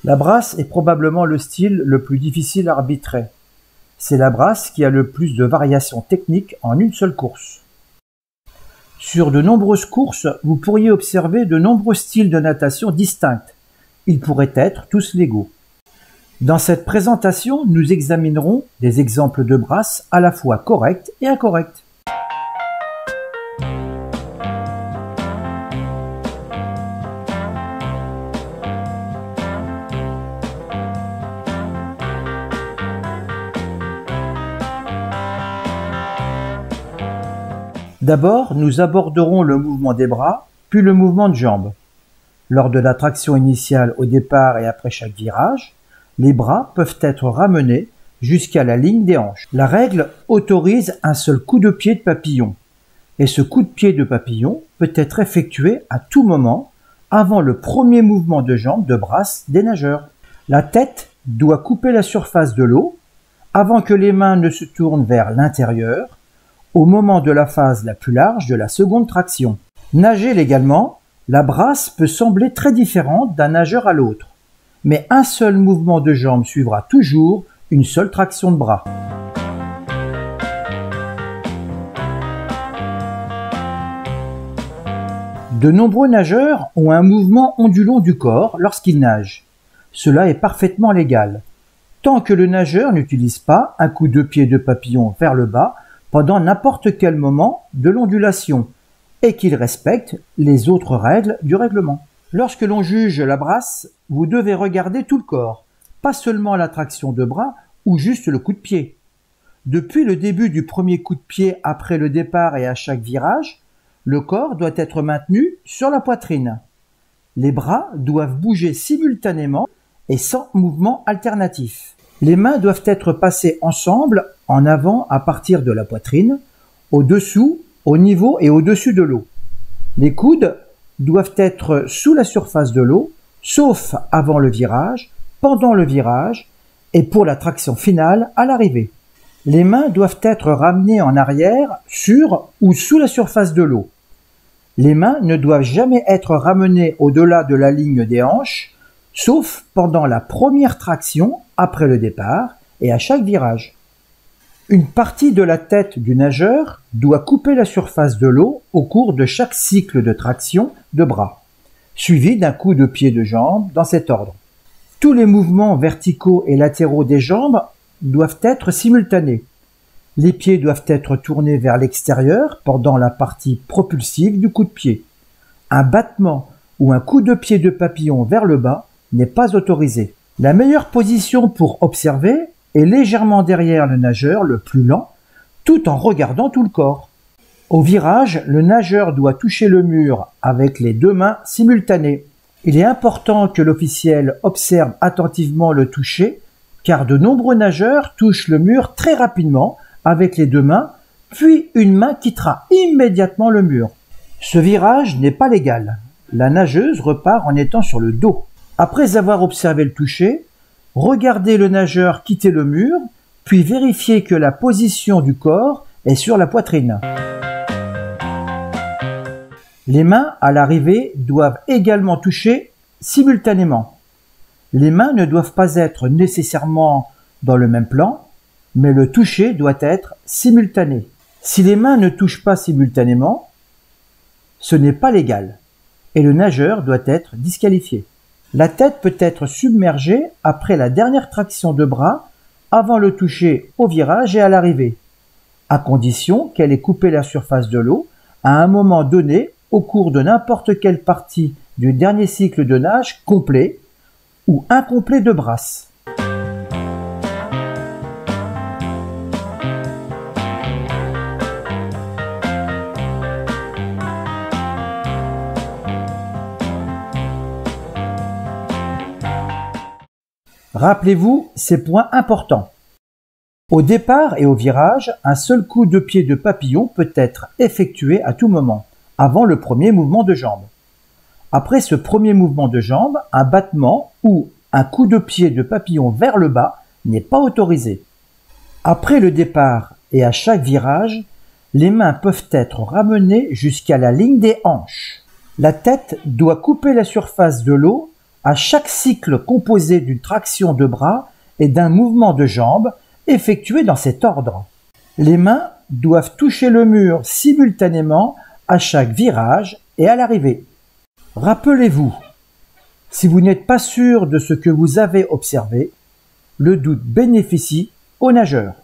La brasse est probablement le style le plus difficile à arbitrer. C'est la brasse qui a le plus de variations techniques en une seule course. Sur de nombreuses courses, vous pourriez observer de nombreux styles de natation distincts. Ils pourraient être tous légaux. Dans cette présentation, nous examinerons des exemples de brasses à la fois correctes et incorrectes. D'abord, nous aborderons le mouvement des bras, puis le mouvement de jambes. Lors de la traction initiale au départ et après chaque virage, les bras peuvent être ramenés jusqu'à la ligne des hanches. La règle autorise un seul coup de pied de papillon, et ce coup de pied de papillon peut être effectué à tout moment avant le premier mouvement de jambes de brasse des nageurs. La tête doit couper la surface de l'eau avant que les mains ne se tournent vers l'intérieur, au moment de la phase la plus large de la seconde traction. Nager légalement, la brasse peut sembler très différente d'un nageur à l'autre, mais un seul mouvement de jambe suivra toujours une seule traction de bras. De nombreux nageurs ont un mouvement ondulant du corps lorsqu'ils nagent. Cela est parfaitement légal, tant que le nageur n'utilise pas un coup de pied de papillon vers le bas pendant n'importe quel moment de l'ondulation et qu'il respecte les autres règles du règlement. Lorsque l'on juge la brasse, vous devez regarder tout le corps, pas seulement la traction de bras ou juste le coup de pied. Depuis le début du premier coup de pied après le départ et à chaque virage, le corps doit être maintenu sur la poitrine. Les bras doivent bouger simultanément et sans mouvement alternatif. Les mains doivent être passées ensemble en avant à partir de la poitrine, au-dessous, au niveau et au-dessus de l'eau. Les coudes doivent être sous la surface de l'eau, sauf avant le virage, pendant le virage et pour la traction finale à l'arrivée. Les mains doivent être ramenées en arrière sur ou sous la surface de l'eau. Les mains ne doivent jamais être ramenées au-delà de la ligne des hanches, sauf pendant la première traction après le départ et à chaque virage. Une partie de la tête du nageur doit couper la surface de l'eau au cours de chaque cycle de traction de bras, suivi d'un coup de pied de jambe dans cet ordre. Tous les mouvements verticaux et latéraux des jambes doivent être simultanés. Les pieds doivent être tournés vers l'extérieur pendant la partie propulsive du coup de pied. Un battement ou un coup de pied de papillon vers le bas n'est pas autorisé. La meilleure position pour observer est légèrement derrière le nageur le plus lent, tout en regardant tout le corps. Au virage, le nageur doit toucher le mur avec les deux mains simultanées. Il est important que l'officiel observe attentivement le toucher, car de nombreux nageurs touchent le mur très rapidement avec les deux mains, puis une main quittera immédiatement le mur. Ce virage n'est pas légal. La nageuse repart en étant sur le dos. Après avoir observé le toucher, regardez le nageur quitter le mur, puis vérifiez que la position du corps est sur la poitrine. Les mains à l'arrivée doivent également toucher simultanément. Les mains ne doivent pas être nécessairement dans le même plan, mais le toucher doit être simultané. Si les mains ne touchent pas simultanément, ce n'est pas légal et le nageur doit être disqualifié. La tête peut être submergée après la dernière traction de bras avant le toucher au virage et à l'arrivée, à condition qu'elle ait coupé la surface de l'eau à un moment donné au cours de n'importe quelle partie du dernier cycle de nage complet ou incomplet de brasse. Rappelez-vous ces points importants. Au départ et au virage, un seul coup de pied de papillon peut être effectué à tout moment, avant le premier mouvement de jambe. Après ce premier mouvement de jambe, un battement ou un coup de pied de papillon vers le bas n'est pas autorisé. Après le départ et à chaque virage, les mains peuvent être ramenées jusqu'à la ligne des hanches. La tête doit couper la surface de l'eau à chaque cycle composé d'une traction de bras et d'un mouvement de jambes effectué dans cet ordre. Les mains doivent toucher le mur simultanément à chaque virage et à l'arrivée. Rappelez-vous, si vous n'êtes pas sûr de ce que vous avez observé, le doute bénéficie aux nageurs.